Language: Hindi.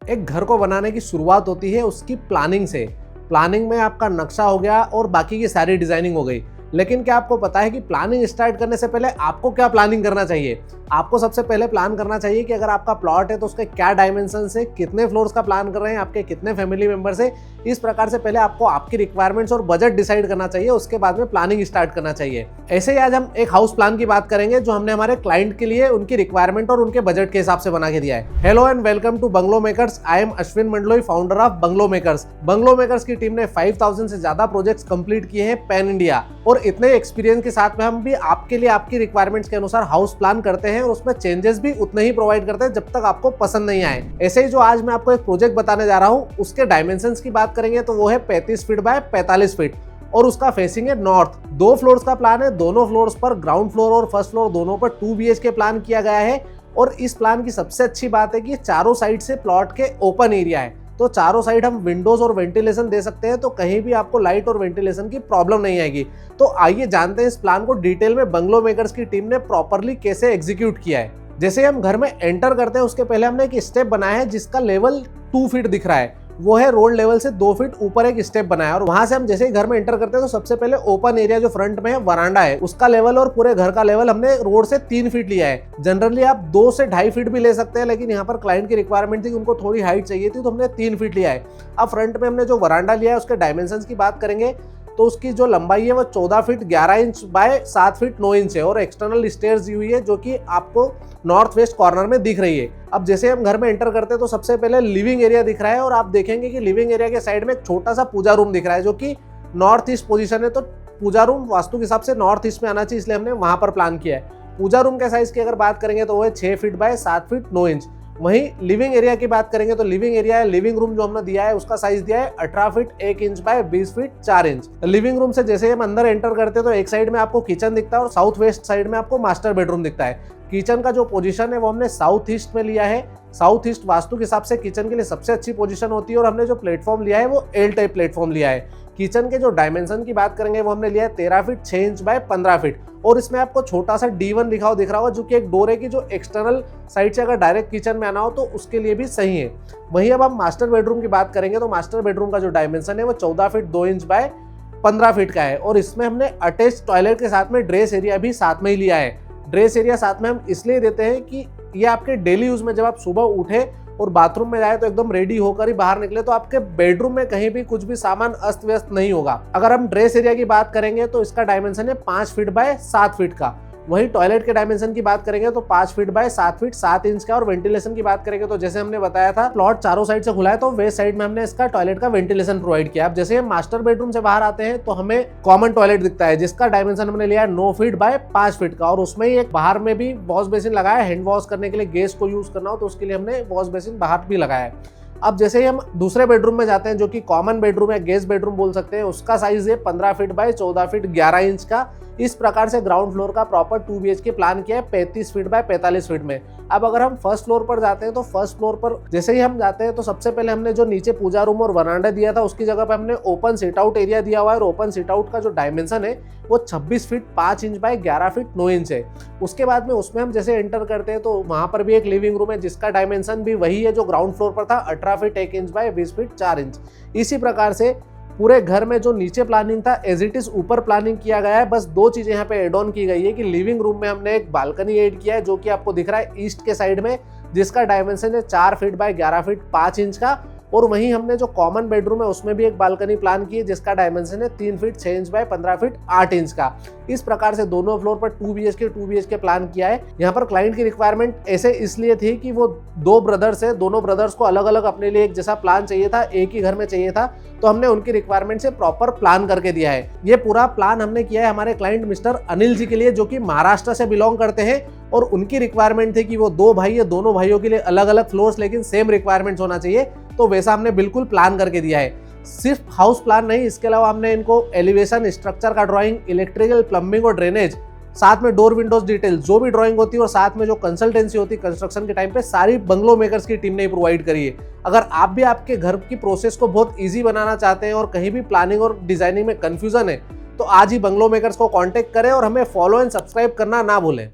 एक घर को बनाने की शुरुआत होती है उसकी प्लानिंग से। प्लानिंग में आपका नक्शा हो गया और बाकी की सारी डिजाइनिंग हो गई। लेकिन क्या आपको पता है कि प्लानिंग स्टार्ट करने से पहले आपको क्या प्लानिंग करना चाहिए? आपको सबसे पहले प्लान करना चाहिए कि अगर आपका प्लॉट है तो उसके क्या डायमेंशन है, कितने फ्लोर्स का प्लान कर रहे हैं, आपके कितने फैमिली मेंबर्स है। इस प्रकार से पहले आपको आपकी रिक्वायरमेंट्स और बजट डिसाइड करना चाहिए, उसके बाद में प्लानिंग स्टार्ट करना चाहिए। ऐसे ही आज हम एक हाउस प्लान की बात करेंगे जो हमने हमारे क्लाइंट के लिए उनकी रिक्वायरमेंट और उनके बजट के हिसाब से बना के दिया है। Hello and welcome to Bungalow Makers. I am Ashwin Mandloi, founder of Bungalow Makers. Bungalow Makers की टीम ने 5000 से ज्यादा प्रोजेक्ट्स कंप्लीट किए हैं पैन इंडिया, और इतने एक्सपीरियंस के साथ में हम भी आपके लिए आपकी रिक्वायरमेंट्स के अनुसार हाउस प्लान करते हैं और उसमें चेंजेस भी उतने ही प्रोवाइड करते हैं जब तक आपको पसंद नहीं आए। ऐसे ही जो आज मैं आपको एक प्रोजेक्ट बताने जा रहा हूं उसके डायमेंशंस की बात करेंगे तो वो है 35 फीट बाय 45 फीट और उसका फेसिंग है नॉर्थ। 2 फ्लोर्स का प्लान है, दोनों फ्लोर्स पर ग्राउंड फ्लोर और फर्स्ट फ्लोर दोनों पर 2 BHK प्लान किया गया है। और इस प्लान की सबसे अच्छी बात है कि चारों साइड से प्लॉट के ओपन एरिया है, तो चारों साइड हम विंडोज और वेंटिलेशन दे सकते हैं, तो कहीं भी आपको लाइट और वेंटिलेशन की प्रॉब्लम नहीं आएगी। तो आइए जानते हैं इस प्लान को डिटेल में बंगलो मेकर्स की टीम ने प्रॉपरली कैसे एग्जीक्यूट किया है। जैसे हम घर में एंटर करते हैं उसके पहले हमने एक स्टेप बनाया है जिसका लेवल 2 फीट दिख रहा है, वो है रोड लेवल से 2 फीट ऊपर एक स्टेप बनाया है। और वहां से हम जैसे ही घर में एंटर करते हैं तो सबसे पहले ओपन एरिया जो फ्रंट में है, वरांडा है, उसका लेवल और पूरे घर का लेवल हमने रोड से 3 फीट लिया है। जनरली आप 2 से 2.5 फीट भी ले सकते हैं, लेकिन यहाँ पर क्लाइंट की रिक्वायरमेंट थी कि उनको थोड़ी हाइट चाहिए थी तो हमने 3 फीट लिया है। अब फ्रंट में हमने जो वरांडा लिया है उसके डायमेंशन की बात करेंगे तो उसकी जो लंबाई है वो 14 feet 11 inch by 7 feet 9 inch है और एक्सटर्नल स्टेयर्स दी हुई है जो कि आपको नॉर्थ वेस्ट कॉर्नर में दिख रही है। अब जैसे हम घर में एंटर करते हैं तो सबसे पहले लिविंग एरिया दिख रहा है और आप देखेंगे कि लिविंग एरिया के साइड में एक छोटा सा पूजा रूम दिख रहा है जो कि नॉर्थ ईस्ट पोजीशन है, तो पूजा रूम वास्तु के हिसाब से नॉर्थ ईस्ट में आना चाहिए, इसलिए हमने वहां पर प्लान किया है। पूजा रूम के साइज की अगर बात करेंगे तो वो है 6 फीट बाय 7 फीट 9 इंच। वहीं लिविंग एरिया की बात करेंगे तो लिविंग एरिया है, लिविंग रूम जो हमने दिया है उसका साइज दिया है 18 feet 1 inch by 20 feet 4 inch. Living room से जैसे हम अंदर एंटर करते हैं तो एक साइड में आपको किचन दिखता है और साउथ वेस्ट साइड में आपको मास्टर बेडरूम दिखता है। किचन का जो पोजीशन है वो हमने साउथ ईस्ट में लिया है। साउथ ईस्ट वास्तु के हिसाब से किचन के लिए सबसे अच्छी पोजीशन होती है और हमने जो प्लेटफॉर्म लिया है वो एल टाइप प्लेटफॉर्म लिया है। किचन के जो डायमेंशन की बात करेंगे वो हमने लिया है 13 फीट 6 इंच बाय 15 फीट और इसमें आपको छोटा सा D1 लिखा हुआ दिख रहा होगा जो कि एक डोर है कि जो एक्सटर्नल साइड से अगर डायरेक्ट किचन में आना हो तो उसके लिए भी सही है। वहीं अब हम मास्टर बेडरूम की बात करेंगे तो मास्टर बेडरूम का जो डायमेंशन है वो 14 फीट 2 इंच बाय 15 फीट का है और इसमें हमने अटैच टॉयलेट के साथ में ड्रेस एरिया भी साथ में ही लिया है। ड्रेस एरिया साथ में हम इसलिए देते हैं कि ये आपके डेली यूज में जब आप सुबह उठे और बाथरूम में जाए तो एकदम रेडी होकर ही बाहर निकले तो आपके बेडरूम में कहीं भी कुछ भी सामान अस्त व्यस्त नहीं होगा। अगर हम ड्रेस एरिया की बात करेंगे तो इसका डायमेंशन है 5 फीट बाय 7 फीट का। वहीं टॉयलेट के डायमेंशन की बात करेंगे तो 5 फीट बाय 7 फीट 7 इंच का। और वेंटिलेशन की बात करेंगे तो जैसे हमने बताया था प्लॉट चारों साइड से खुला है तो वेस्ट साइड में हमने इसका टॉयलेट का वेंटिलेशन प्रोवाइड किया। अब जैसे हम मास्टर बेडरूम से बाहर आते हैं तो हमें कॉमन टॉयलेट दिखता है जिसका डायमेंशन हमने लिया है 9 फीट बाय 5 फीट का और उसमें ही एक बाहर में भी वॉश बेसिन लगाया है। हैंड वॉश करने के लिए गेस्ट को यूज करना हो तो उसके लिए हमने वॉश बेसिन बाहर भी लगाया है। अब जैसे ही हम दूसरे बेडरूम में जाते हैं जो कि कॉमन बेडरूम या गेस्ट बेडरूम बोल सकते हैं, उसका साइज है 15 फीट बाय 14 फीट 11 इंच का। इस प्रकार से ग्राउंड फ्लोर का प्रॉपर 2 BHK प्लान किया है 35 फीट बाय 45 फीट में। अब अगर हम फर्स्ट फ्लोर पर जाते हैं तो फर्स्ट फ्लोर पर जैसे ही हम जाते हैं तो सबसे पहले हमने जो नीचे पूजा रूम और वरांडा दिया था उसकी जगह पे हमने ओपन सिट आउट एरिया दिया हुआ है और ओपन सिट आउट का जो डायमेंशन है वो 26 feet 5 inch by 11 feet 9 inch है। उसके बाद में उसमें हम जैसे एंटर करते हैं तो वहां पर भी एक लिविंग रूम है जिसका डायमेंशन भी वही है जो ग्राउंड फ्लोर पर था, 18 feet 1 inch by 20 feet 4 inch. इसी प्रकार से पूरे घर में जो नीचे प्लानिंग था एज इट इज ऊपर प्लानिंग किया गया है। बस 2 चीजें यहाँ पे एड ऑन की गई है कि लिविंग रूम में हमने एक बालकनी ऐड किया है जो कि आपको दिख रहा है ईस्ट के साइड में, जिसका डायमेंशन है 4 फीट बाय 11 फीट 5 इंच का। और वहीं हमने जो कॉमन बेडरूम है उसमें भी एक बालकनी प्लान की है जिसका डायमेंशन है 3 feet 6 inch by 15 feet 8 inch का। इस प्रकार से दोनों फ्लोर पर 2 BHK प्लान किया है। यहाँ पर क्लाइंट की रिक्वायरमेंट ऐसे इसलिए थी कि वो 2 ब्रदर्स है, दोनों ब्रदर्स को अलग अलग अपने लिए एक जैसा प्लान चाहिए था, एक ही घर में चाहिए था, तो हमने उनकी रिक्वायरमेंट से प्रॉपर प्लान करके दिया है। ये पूरा प्लान हमने किया है हमारे क्लाइंट मिस्टर अनिल जी के लिए जो कि महाराष्ट्र से बिलोंग करते हैं और उनकी रिक्वायरमेंट थी कि वो 2 भाई है, दोनों भाइयों के लिए अलग अलग फ्लोर्स लेकिन सेम रिक्वायरमेंट्स होना चाहिए, तो वैसा हमने बिल्कुल प्लान करके दिया है। सिर्फ हाउस प्लान नहीं, इसके अलावा हमने इनको एलिवेशन, स्ट्रक्चर का ड्राइंग, इलेक्ट्रिकल, प्लम्बिंग और ड्रेनेज, साथ में डोर विंडोज डिटेल जो भी ड्राइंग होती है और साथ में जो कंसल्टेंसी होती है कंस्ट्रक्शन के टाइम पे, सारी बंगलो मेकर्स की टीम ने प्रोवाइड करी है। अगर आप भी आपके घर की प्रोसेस को बहुत ईजी बनाना चाहते हैं और कहीं भी प्लानिंग और डिजाइनिंग में कंफ्यूजन है तो आज ही बंगलो मेकर्स को कांटेक्ट करें और हमें फॉलो एंड सब्सक्राइब करना ना भूलें।